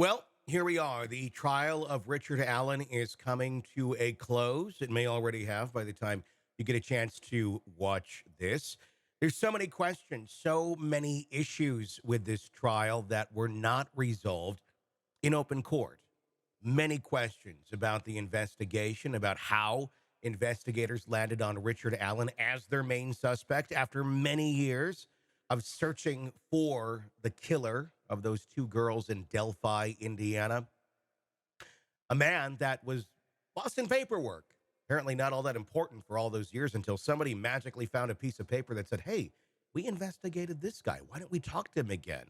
Well, here we are. The trial of Richard Allen is coming to a close. It may already have by the time you get a chance to watch this. There's so many questions, so many issues with this trial that were not resolved in open court. Many questions about the investigation, about how investigators landed on Richard Allen as their main suspect after many years of searching for the killer of those two girls in Delphi, Indiana. A man that was lost in paperwork. Apparently, not all that important for all those years until somebody magically found a piece of paper that said, "Hey, we investigated this guy. Why don't we talk to him again?"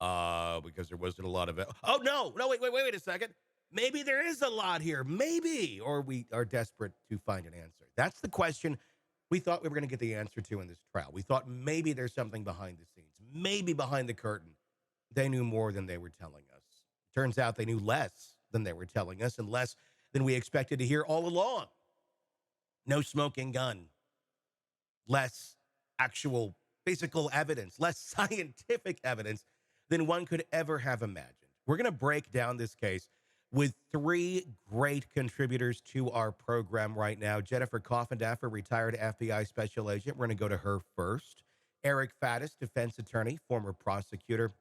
Because there wasn't a lot of it. Oh no, wait a second. Maybe there is a lot here. Maybe, or we are desperate to find an answer. That's the question we thought we were going to get the answer to in this trial. We thought maybe there's something behind the scenes, maybe behind the curtain. They knew more than they were telling us. Turns out they knew less than they were telling us, and less than we expected to hear all along. No smoking gun, less actual physical evidence, less scientific evidence than one could ever have imagined. We're going to break down this case with three great contributors to our program right now. Jennifer Coffindaffer, retired FBI special agent. We're going to go to her first. Eric Faddis, defense attorney, former prosecutor,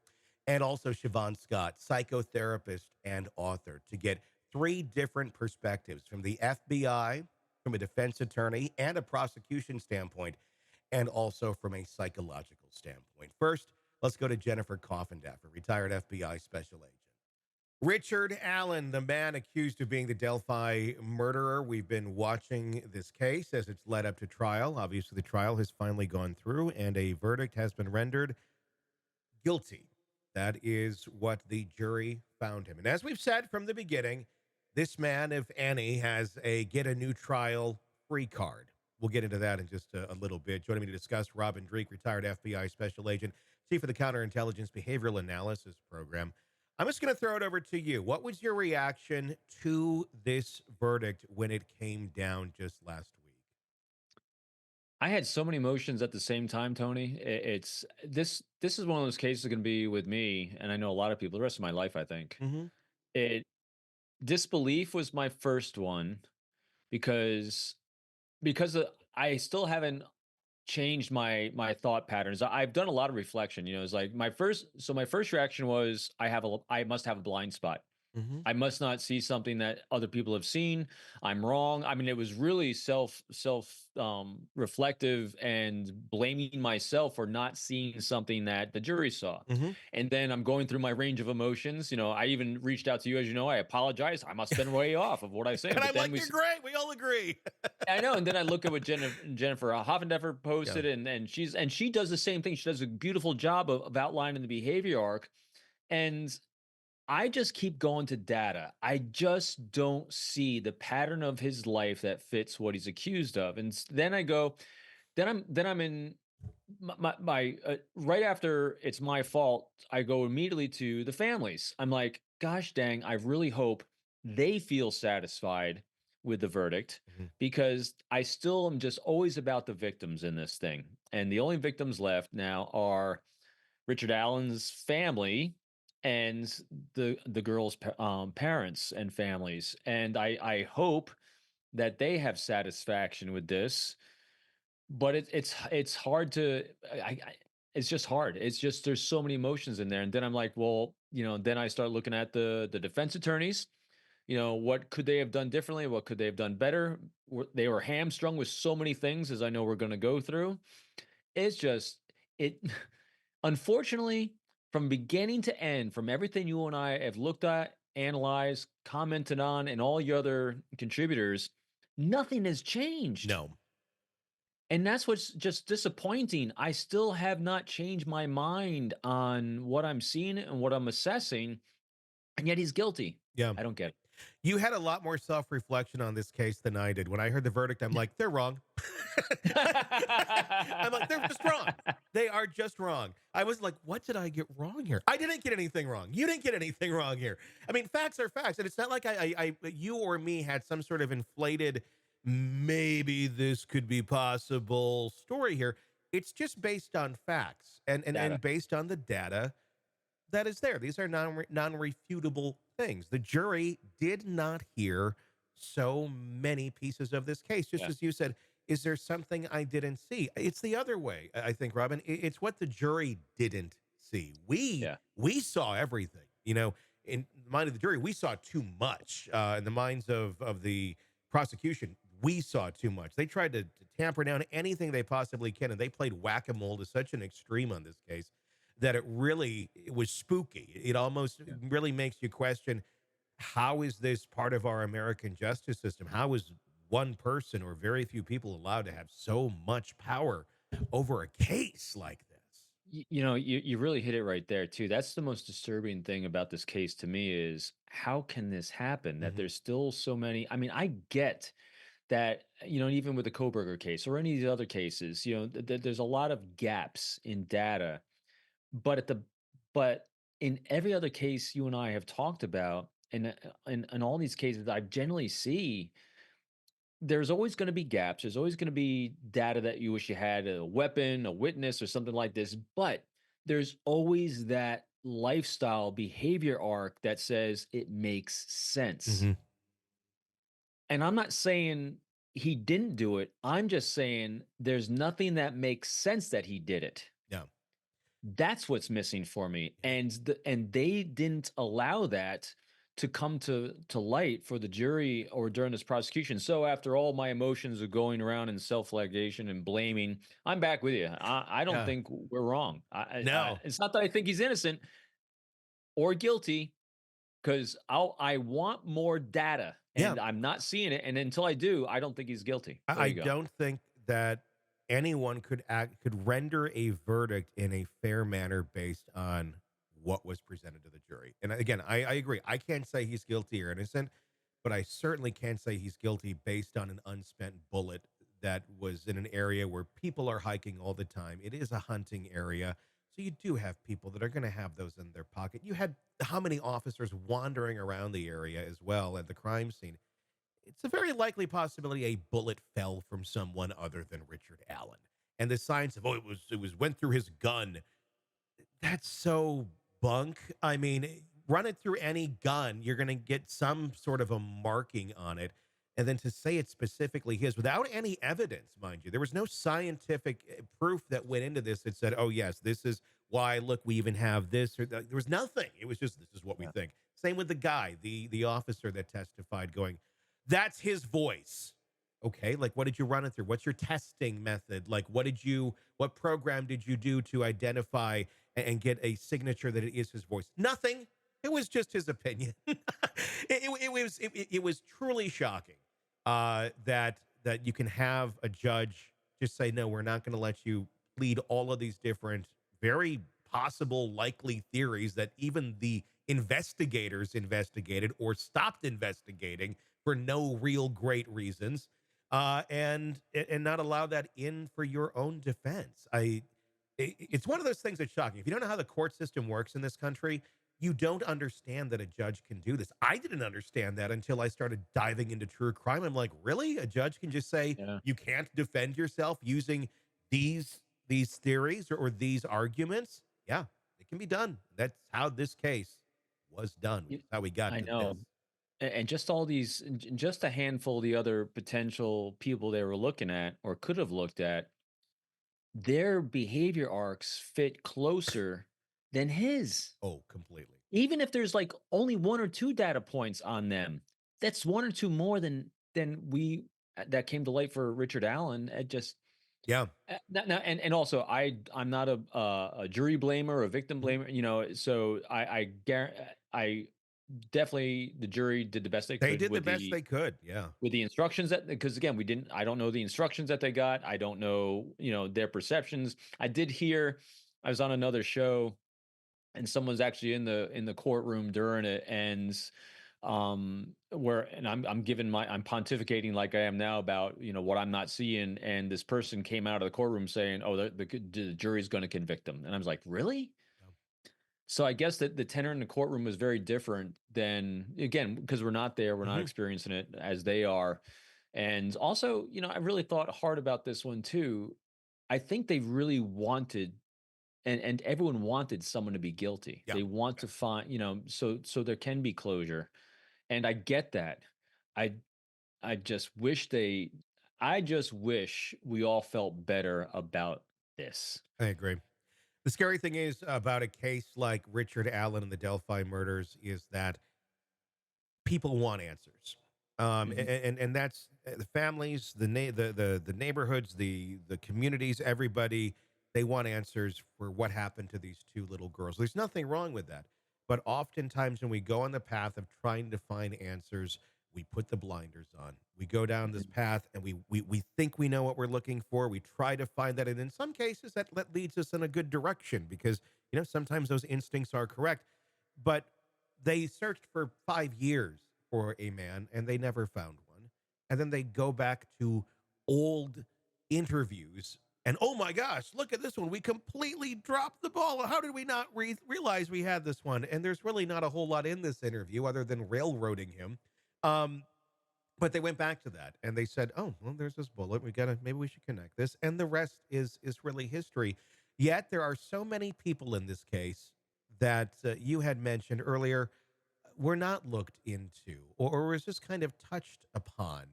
and also Siobhan Scott, psychotherapist and author, to get three different perspectives from the FBI, from a defense attorney and a prosecution standpoint, and also from a psychological standpoint. First, let's go to Jennifer Coffindaffer, retired FBI special agent. Richard Allen, the man accused of being the Delphi murderer. We've been watching this case as it's led up to trial. Obviously, the trial has finally gone through and a verdict has been rendered guilty. That is what the jury found him. And as we've said from the beginning, this man, if any, has a get a new trial free card. We'll get into that in just a little bit. Joining me to discuss, Robin Dreeke, retired FBI special agent, chief of the Counterintelligence Behavioral Analysis Program. I'm just going to throw it over to you. What was your reaction to this verdict when it came down just last week? I had so many emotions at the same time, Tony. It's this is one of those cases going to be with me, and I know a lot of people the rest of my life. I think Mm-hmm. it disbelief was my first one because because I still haven't changed my thought patterns. I've done a lot of reflection. It's like my first reaction was I must have a blind spot. Mm-hmm. I must not see something that other people have seen. I'm wrong. I mean, it was really self reflective and blaming myself for not seeing something that the jury saw. Mm-hmm. And then I'm going through my range of emotions. I even reached out to you, as you know. I apologize. I must have been way off of what I said. And But I'm then like, you're great. We all agree. I know. And then I look at what Jennifer Hoffendeffer Yeah. posted, and she does the same thing. She does a beautiful job of outlining the behavior arc. And I just keep going to data. I just don't see the pattern of his life that fits what he's accused of. And then I go, then I'm in right after it's my fault. I go immediately to the families. I'm like, gosh dang, I really hope they feel satisfied with the verdict Mhm. because I still am just always about the victims in this thing. And the only victims left now are Richard Allen's family and the girls' parents and families, and I hope that they have satisfaction with this. But it's hard to it's just hard. It's just there's so many emotions in there, and then I'm like, well, then I start looking at the defense attorneys. What could they have done differently? What could they have done better? They were hamstrung with so many things, as I know we're going to go through. It's just it. Unfortunately, from beginning to end, from everything you and I have looked at, analyzed, commented on, and all your other contributors, nothing has changed. No. And that's what's just disappointing. I still have not changed my mind on what I'm seeing and what I'm assessing, and yet he's guilty. Yeah. I don't get it. You had a lot more self-reflection on this case than I did. When I heard the verdict, I'm like, they're wrong. I'm like, they're just wrong. They are just wrong. I was like, what did I get wrong here? I didn't get anything wrong. You didn't get anything wrong here. I mean, facts are facts. And it's not like you or me had some sort of inflated, maybe this could be possible story here. It's just based on facts and Data. based on the data that is there. These are non-refutable things. The jury did not hear so many pieces of this case. Just Yeah. as you said, is there something I didn't see? It's the other way, I think, Robin. It's what the jury didn't see. Yeah. We saw everything. In the mind of the jury, we saw too much. In the minds of the prosecution, we saw too much. They tried to tamper down anything they possibly can, and they played whack-a-mole to such an extreme on this case that it was spooky. It almost Yeah. really makes you question, how is this part of our American justice system? How is one person or very few people allowed to have so much power over a case like this? You really hit it right there too. That's the most disturbing thing about this case to me is how can this happen that Mhm. there's still so many. I mean, I get that, even with the Koberger case or any of these other cases, there's a lot of gaps in data, but but in every other case you and I have talked about, in all these cases, I generally see there's always going to be gaps. There's always going to be data that you wish you had, a weapon, a witness, or something like this. But there's always that lifestyle behavior arc that says it makes sense. Mhm. And I'm not saying he didn't do it. I'm just saying there's nothing that makes sense that he did it. Yeah. That's what's missing for me, Yeah. and they didn't allow that to come to light for the jury or during this prosecution. So after all my emotions are going around in self-flagellation and blaming, I'm back with you. I don't Yeah. think we're wrong. No. It's not that I think he's innocent or guilty, because I want more data, Yeah. and I'm not seeing it. And until I do, I don't think he's guilty. There I you go. don't think that anyone could render a verdict in a fair manner based on what was presented to the jury. And again, I agree. I can't say he's guilty or innocent, but I certainly can't say he's guilty based on an unspent bullet that was in an area where people are hiking all the time. It is a hunting area. So you do have people that are going to have those in their pocket. You had how many officers wandering around the area as well at the crime scene? It's a very likely possibility a bullet fell from someone other than Richard Allen. And the signs of, it was went through his gun. That's so bunk. I mean, run it through any gun, you're going to get some sort of a marking on it. And then to say it's specifically his without any evidence, mind you, there was no scientific proof that went into this that said, oh, yes, this is why, look, we even have this. Or there was nothing. It was just, this is what we Yeah. think. Same with the guy, the officer that testified, going, that's his voice. Okay, like what did you run it through? What's your testing method? Like what program did you do to identify and get a signature that it is his voice? Nothing. It was just his opinion. It was truly shocking that you can have a judge just say, no, we're not going to let you plead all of these different, very possible, likely theories that even the investigators investigated or stopped investigating for no real great reasons, and not allow that in for your own defense. It's one of those things that's shocking. If you don't know how the court system works in this country, you don't understand that a judge can do this. I didn't understand that until I started diving into true crime. I'm like, really? A judge can just say Yeah. you can't defend yourself using these theories or these arguments? Yeah, it can be done. That's how this case was done, which You- is how we got I to this. know. And just all these, just a handful of the other potential people they were looking at or could have looked at, their behavior arcs fit closer than his. Oh, completely. Even if there's like only one or two data points on them, that's one or two more than we that came to light for Richard Allen. It just Yeah. now, and also I'm not a jury blamer or a victim Mhm. blamer, so I definitely the jury did the best they They could did the best they could. Yeah. with the instructions that, because again, I don't know the instructions that they got. I don't know, their perceptions. I was on another show and someone's actually in the courtroom during it, and I'm giving I'm pontificating like I am now about what I'm not seeing, and this person came out of the courtroom saying, oh, the jury's going to convict them, and I was like, really? Yeah. So I guess that the tenor in the courtroom was very different than, again, because we're not there, we're not Mhm. experiencing it as they are. And also, I really thought hard about this one too. I think they really wanted and everyone wanted someone to be guilty. Yeah. They want to find, so there can be closure, and I get that. I I just wish they I just wish we all felt better about this. I agree. The scary thing is about a case like Richard Allen and the Delphi murders is that people want answers. Mhm. And that's the families, the neighborhoods, the communities, everybody. They want answers for what happened to these two little girls. There's nothing wrong with that, but oftentimes when we go on the path of trying to find answers, we put the blinders on. We go down this Mhm. path, and we think we know what we're looking for. We try to find that, and in some cases, that leads us in a good direction because sometimes those instincts are correct, but they searched for 5 years for a man and they never found one. And then they go back to old interviews and, oh my gosh, look at this one. We completely dropped the ball. How did we not realize we had this one? And there's really not a whole lot in this interview other than railroading him. Um, but they went back to that and they said, "Oh, well, there's this bullet. We gotta maybe we should connect this." And the rest is really history. Yet there are so many people in this case that you had mentioned earlier were not looked into or was just kind of touched upon.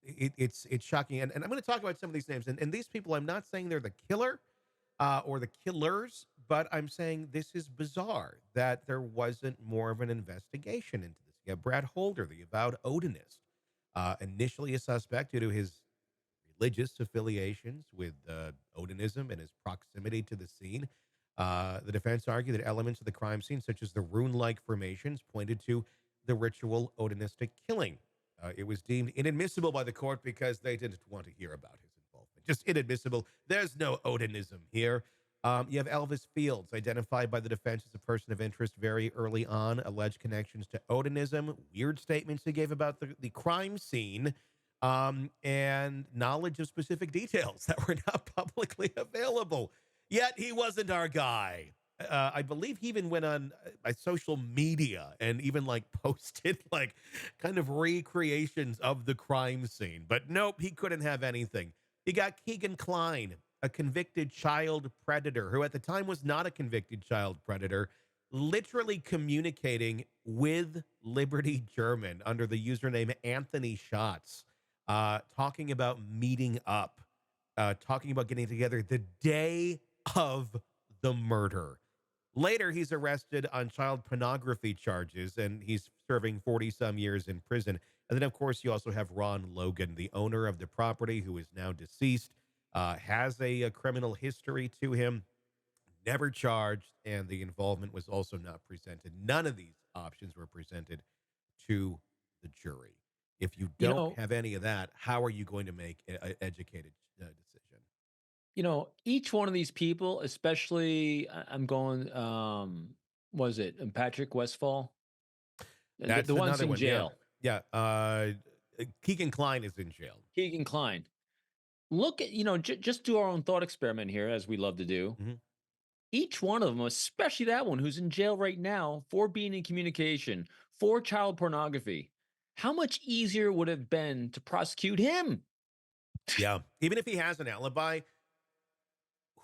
It's shocking, and I'm going to talk about some of these names. And these people, I'm not saying they're the killer or the killers, but I'm saying this is bizarre that there wasn't more of an investigation into this. Yeah, Brad Holder, the avowed Odinist, initially a suspect due to his religious affiliations with Odinism and his proximity to the scene. The defense argued that elements of the crime scene, such as the rune like formations, pointed to the ritual Odinistic killing. It was deemed inadmissible by the court because they didn't want to hear about his involvement. Just inadmissible. There's no Odinism here. You have Elvis Fields, identified by the defense as a person of interest very early on, alleged connections to Odinism, weird statements he gave about the crime scene, and knowledge of specific details that were not publicly available. Yet he wasn't our guy. I believe he even went on social media and even like posted like kind of recreations of the crime scene. But nope, he couldn't have anything. You got Keegan Klein, a convicted child predator who at the time was not a convicted child predator, literally communicating with Liberty German under the username Anthony Shots, talking about meeting up, talking about getting together the day of the murder. Later, he's arrested on child pornography charges and he's serving 40 some years in prison. And then, of course, you also have Ron Logan, the owner of the property, who is now deceased, has a criminal history to him, never charged, and the involvement was also not presented. None of these options were presented to the jury. If you You don't know, have any of that, how are you going to make an educated decision? each one of these people, especially I'm going, was it Patrick Westfall? The That's ones another in one. Yeah. jail, Yeah. Keegan Klein is in jail. Keegan Klein. Look at, just do our own thought experiment here, as we love to do. Mhm. Each one of them, especially that one who's in jail right now for being in communication, for child pornography, how much easier would it have been to prosecute him? Yeah. Even if he has an alibi,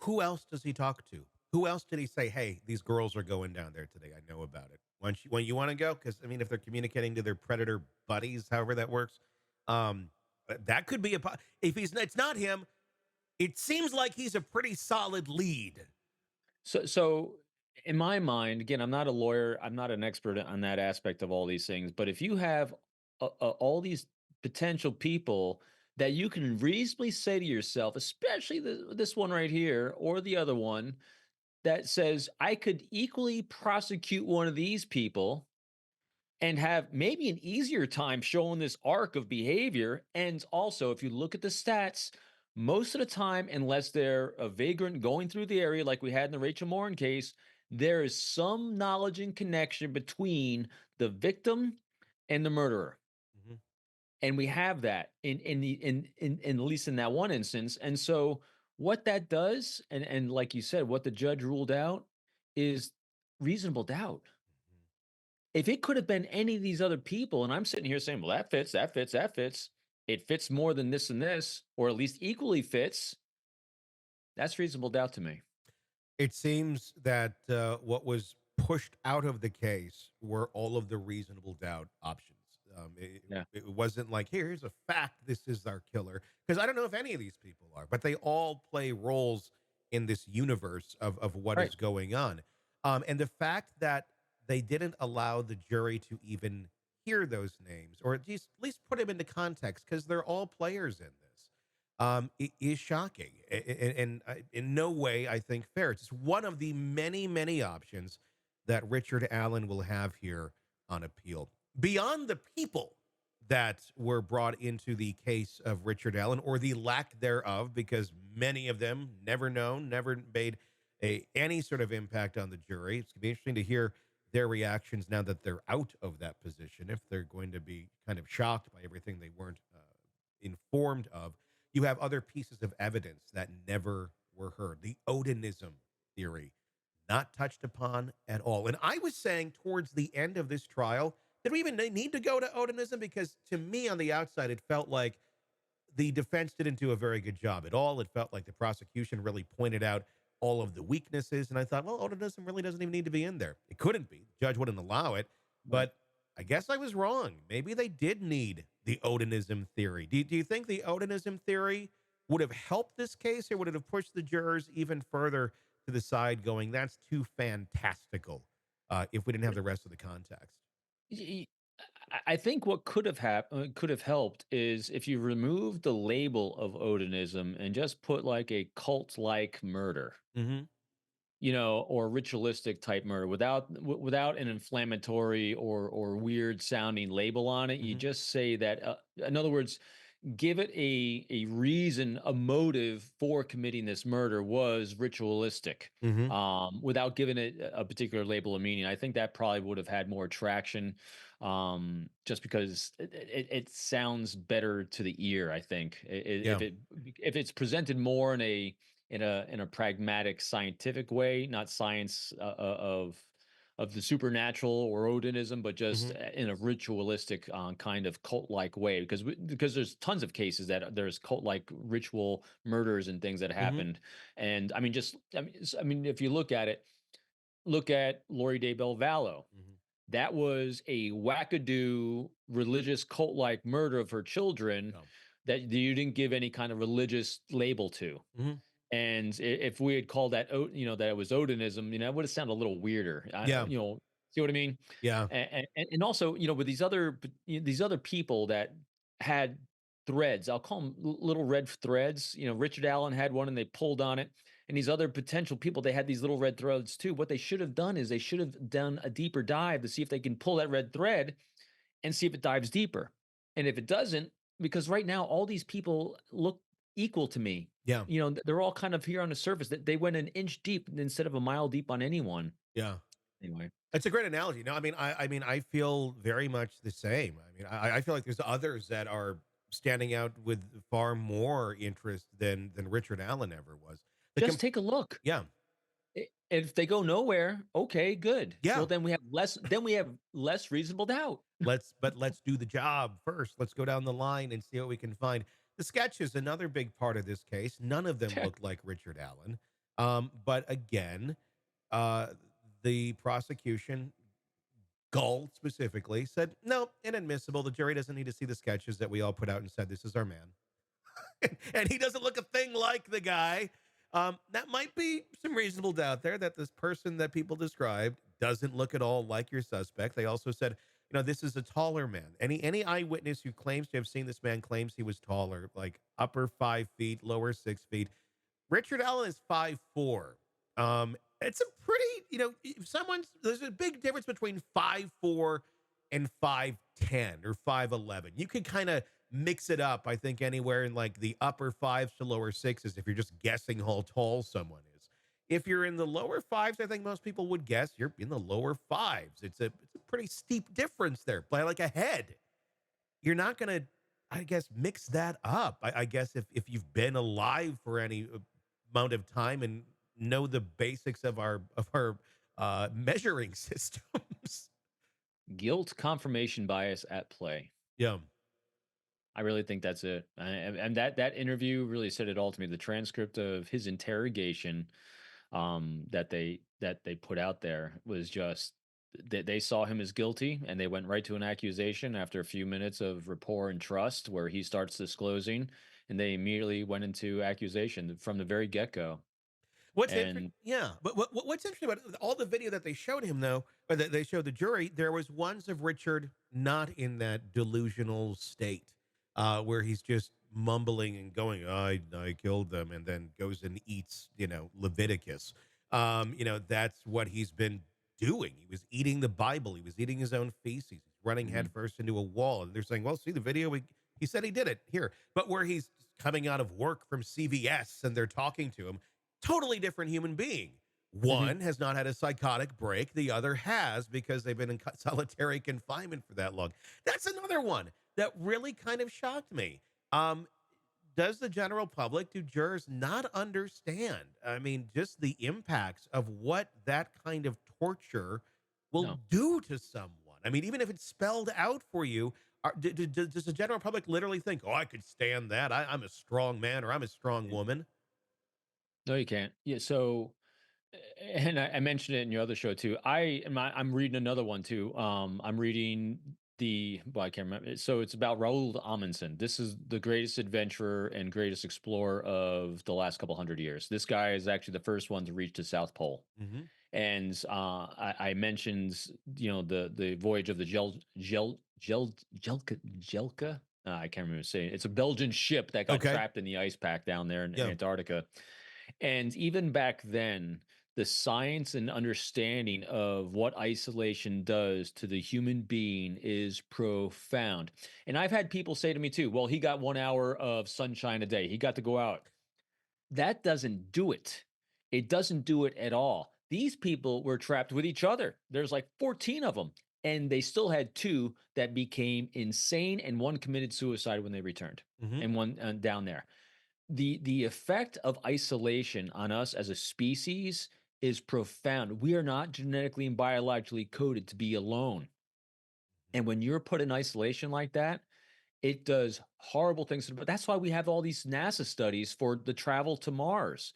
who else does he talk to? Who else did he say, "Hey, these girls are going down there today. I know about it. When you want to go?" Because I mean, if they're communicating to their predator buddies, however that works, that could be if he's it's not him. It seems like he's a pretty solid lead. So in my mind, again, I'm not a lawyer, I'm not an expert on that aspect of all these things, but if you have all these potential people that you can reasonably say to yourself, especially this one right here or the other one, that says I could equally prosecute one of these people and have maybe an easier time showing this arc of behavior. And also, if you look at the stats, most of the time, unless they're a vagrant going through the area, like we had in the Rachel Morin case, there is some knowledge and connection between the victim and the murderer. Mhm. And we have that in at least in that one instance. And so what that does, and like you said, what the judge ruled out is reasonable doubt. If it could have been any of these other people, and I'm sitting here saying, well, that fits, that fits, that fits, it fits more than this and this, or at least equally fits, that's reasonable doubt to me. It seems that what was pushed out of the case were all of the reasonable doubt options. Yeah. It wasn't like, here's a fact, this is our killer. Because I don't know if any of these people are, but they all play roles in this universe of what Right. is going on. And the fact that they didn't allow the jury to even hear those names or at least put them into context because they're all players in this it is shocking and in no way I think fair. It's just one of the many, many options that Richard Allen will have here on appeal. Beyond the people that were brought into the case of Richard Allen or the lack thereof, because many of them never known, never made any sort of impact on the jury. It's going to be interesting to hear their reactions now that they're out of that position, if they're going to be kind of shocked by everything they weren't informed of. You have other pieces of evidence that never were heard. The Odinism theory, not touched upon at all. And I was saying towards the end of this trial, did we even need to go to Odinism? Because to me, on the outside, it felt like the defense didn't do a very good job at all. It felt like the prosecution really pointed out all of the weaknesses. And I thought, well, Odinism really doesn't even need to be in there. It couldn't be. The judge wouldn't allow it. Right. But I guess I was wrong. Maybe they did need the Odinism theory. Do you think the Odinism theory would have helped this case or would it have pushed the jurors even further to the side going, that's too fantastical if we didn't have the rest of the context? Y- I think what could have helped is if you remove the label of Odinism and just put like a cult like murder, Mm-hmm. or ritualistic type murder without an inflammatory or weird sounding label on it. You Mm-hmm. just say that, in other words, give it a reason, a motive for committing this murder was ritualistic, Mm-hmm. without giving it a particular label of meaning. I think that probably would have had more traction, just because it sounds better to the ear. I think Yeah. if it's presented more in a pragmatic, scientific way, not science of the supernatural or Odinism, but just Mm-hmm. in a ritualistic kind of cult-like way. Because there's tons of cases that there's cult-like ritual murders and things that Mm-hmm. happened. And I mean, I mean, if you look at it, look at Lori De Belvallo. Mm-hmm. That was a wackadoo religious cult-like murder of her children Yeah. that you didn't give any kind of religious label to. Mm-hmm. And if we had called that, that it was Odinism, it would have sounded a little weirder. Yeah. See what I mean? Yeah. And also, with these other people that had threads, I'll call them little red threads. Richard Allen had one, and they pulled on it. And these other potential people, they had these little red threads too. What they should have done is they should have done a deeper dive to see if they can pull that red thread and see if it dives deeper. And if it doesn't, because right now all these people look equal to me. Yeah. They're all kind of here on the surface. That they went an inch deep instead of a mile deep on anyone. Yeah. Anyway, It's a great analogy. No, I mean, I feel very much the same. I mean, I feel like there's others that are standing out with far more interest than Richard Allen ever was. The just com- take a look. yeah, If they go nowhere, okay, good. yeah. Well, then we have less reasonable doubt. Let's do the job first. Let's go down the line and see what we can find. The sketch is another big part of this case. None of them look like Richard Allen. But again, uh, the prosecution Gull specifically said, no, inadmissible. The jury doesn't need to see the sketches that we all put out and said, this is our man. And he doesn't look a thing like the guy. That might be some reasonable doubt there that this person that people described doesn't look at all like your suspect. They also said, this is a taller man. Any eyewitness who claims to have seen this man claims he was taller, like upper 5 feet, lower 6 feet. Richard Allen is 5'4". It's a pretty, if there's a big difference between 5'4" and 5'10" or 5'11". You could kind of mix it up, I think, anywhere in like the upper fives to lower sixes if you're just guessing how tall someone is. If you're in the lower fives, I think most people would guess you're in the lower fives. It's a pretty steep difference there by like a head. You're not going to, I guess, mix that up. I guess if you've been alive for any amount of time and know the basics of our measuring systems. Guilt confirmation bias at play. Yeah. I really think that's it. And that interview really said it all to me. The transcript of his interrogation, that they put out there was just they saw him as guilty and they went right to an accusation after a few minutes of rapport and trust where he starts disclosing, and they immediately went into accusation from the very get-go. What's interesting, And yeah, but what's interesting about all the video that they showed him, though, or that they showed the jury, there was ones of Richard not in that delusional state, where he's just mumbling and going, I killed them, and then goes and eats, Leviticus. That's what he's been doing. He was eating the Bible. He was eating his own feces. He's running mhm, headfirst into a wall, and they're saying, "Well, see the video. He said he did it here." But where he's coming out of work from CVS and they're talking to him, totally different human being. mhm. One has not had a psychotic break. The other has because they've been in solitary confinement for that long. That's another one that really kind of shocked me. Um, does the general public, do jurors not understand? I mean, just the impacts of what that kind of torture will No. do to someone. I mean, even if it's spelled out for you, does the general public literally think, "Oh, I could stand that. I'm a strong man or I'm a strong woman"? No, you can't. Yeah, so and I mentioned it in your other show too. I'm reading another one too. I'm reading I can't remember. So it's about Raoul Amundsen. This is the greatest adventurer and greatest explorer of the last couple hundred years. This guy is actually the first one to reach the South Pole. Hmm. And I mentioned, the voyage of the Jelka. I can't remember saying it. It's a Belgian ship that got Okay. trapped in the ice pack down there in Yeah. Antarctica. And even back then, the science and understanding of what isolation does to the human being is profound. And I've had people say to me too, well, he got 1 hour of sunshine a day. He got to go out. That doesn't do it. It doesn't do it at all. These people were trapped with each other. There's like 14 of them, and they still had two that became insane, and one committed suicide when they returned, Hmm. and one down there. The effect of isolation on us as a species is profound. We are not genetically and biologically coded to be alone. And when you're put in isolation like that, it does horrible things. But that's why we have all these NASA studies for the travel to Mars.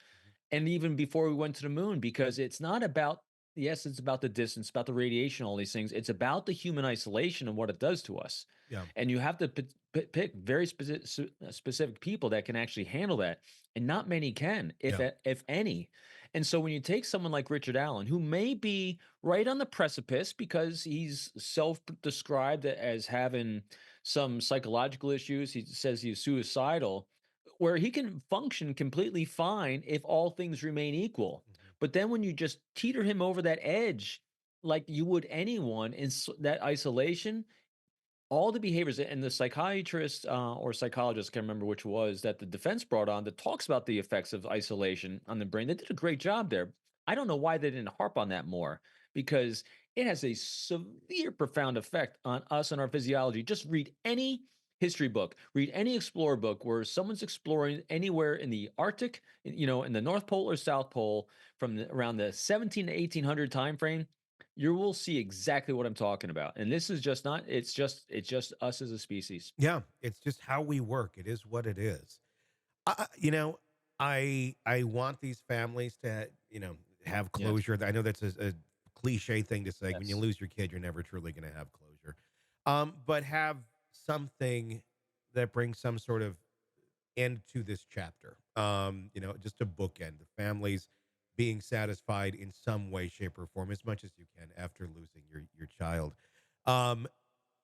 And even before we went to the moon, because it's not about, yes, it's about the distance, about the radiation, all these things. It's about the human isolation and what it does to us. Yeah. And you have to pick very specific people that can actually handle that. And not many can, Yeah. if any. And so when you take someone like Richard Allen, who may be right on the precipice because he's self described as having some psychological issues, he says he's suicidal, where he can function completely fine if all things remain equal. Mhm. But then when you just teeter him over that edge, like you would anyone in that isolation, all the behaviors, and the psychiatrist or psychologist, I can't remember which was, that the defense brought on that talks about the effects of isolation on the brain. They did a great job there. I don't know why they didn't harp on that more, because it has a severe, profound effect on us and our physiology. Just read any history book, read any explorer book where someone's exploring anywhere in the Arctic, in the North Pole or South Pole from around the 17 to 1800 time frame. You will see exactly what I'm talking about. And this is just not, it's just us as a species. Yeah, it's just how we work. It is what it is. I you know, I want these families to, have Yes. closure. I know that's a cliche thing to say. When you Yes. lose your kid, you're never truly going to have closure. But have something that brings some sort of end to this chapter. Just a bookend. The families being satisfied in some way, shape, or form as much as you can after losing your child. Um,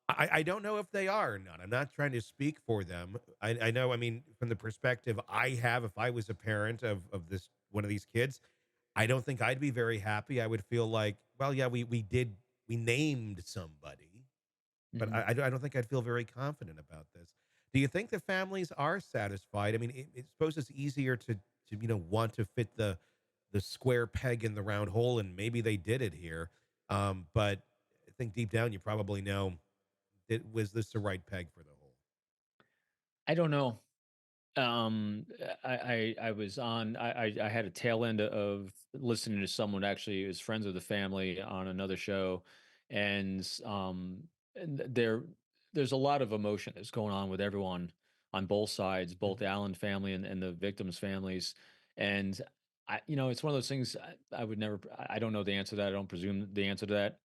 I don't know if they are or not. I'm not trying to speak for them. I know, I mean, from the perspective I have, if I was a parent of this one of these kids, I don't think I'd be very happy. I would feel like, well, yeah, we named somebody, but Mhm. I don't think I'd feel very confident about this. Do you think the families are satisfied? I mean, I suppose it's easier to want to fit the square peg in the round hole, and maybe they did it here. But I think deep down you probably know, was this the right peg for the hole? I don't know. I was on. I had a tail end of listening to someone actually who's friends with the family on another show, and there's a lot of emotion that's going on with everyone on both sides, both Mhm. the Allen family and the victims' families, and it's one of those things I would never. I don't know the answer to that. I don't presume the answer to that.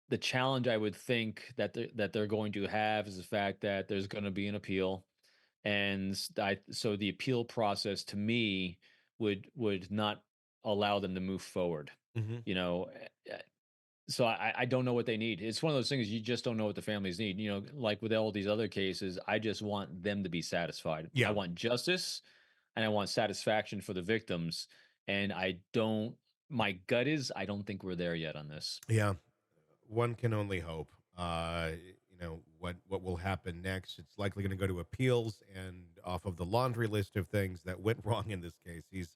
The challenge I would think that they're going to have is the fact that there's going to be an appeal, and so the appeal process to me would not allow them to move forward. Hmm. You know, so I don't know what they need. It's one of those things you just don't know what the families need. Like with all these other cases, I just want them to be satisfied. I Yeah. want justice and I want satisfaction for the victims. And I don't, my gut is, I don't think we're there yet on this. Yeah. One can only hope. What will happen next? It's likely going to go to appeals, and off of the laundry list of things that went wrong in this case, he's.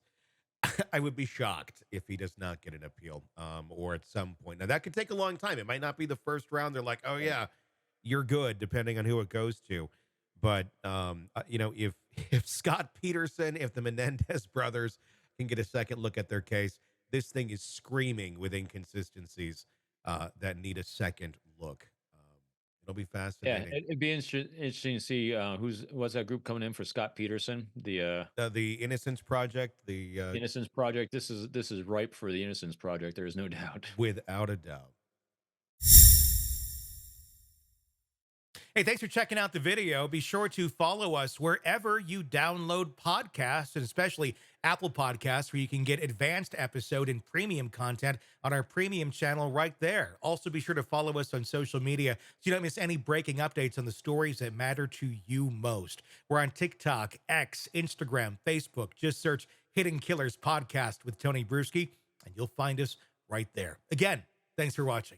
I would be shocked if he does not get an appeal, or at some point. Now that could take a long time. It might not be the first round. They're like, oh yeah, you're good, depending on who it goes to. But if if Scott Peterson, if the Menendez brothers can get a second look at their case, this thing is screaming with inconsistencies that need a second look. It'll be Yeah, fascinating. it'd be interesting to see what's that group coming in for Scott Peterson, The Innocence Project, the Innocence Project. This is ripe for the Innocence Project. There is no doubt. without a doubt. Hey, thanks for checking out the video. Be sure to follow us wherever you download podcasts, and especially Apple Podcasts, where you can get advanced episode and premium content on our premium channel right there. Also, be sure to follow us on social media so you don't miss any breaking updates on the stories that matter to you most. We're on TikTok, X, Instagram, Facebook. Just search Hidden Killers Podcast with Tony Bruschi, and you'll find us right there. Again, thanks for watching.